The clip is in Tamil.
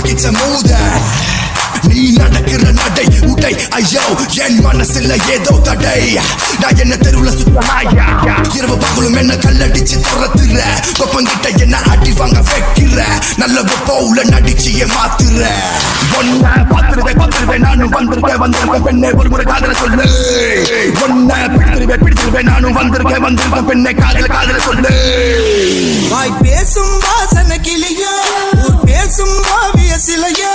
கிச்ச மூத நீ நடக்கிற நடை உடை ஐயோ என் மனசுல ஏதோ தடை நான் என்ன தெருவுல சுத்தமாயா இரவு பகலும் என்ன கல்லடிச்சு துரத்துற கொப்பங்கிட்ட என்ன அடி வாங்க வைக்கிற நல்ல போல நடிச்சு மாத்துற ஒன்ன பாத்துருவேன் நானும் வந்திருக்கேன் பெண்ணே ஒரு முறை காதல சொல்லு ஒன்ன பிடிச்சிருவேன் நானும் வந்திருக்கேன் பெண்ணே காதல சொல்லு வாய் பேசும் வாசன கிளியா பேசும் ஓவிய சிலையா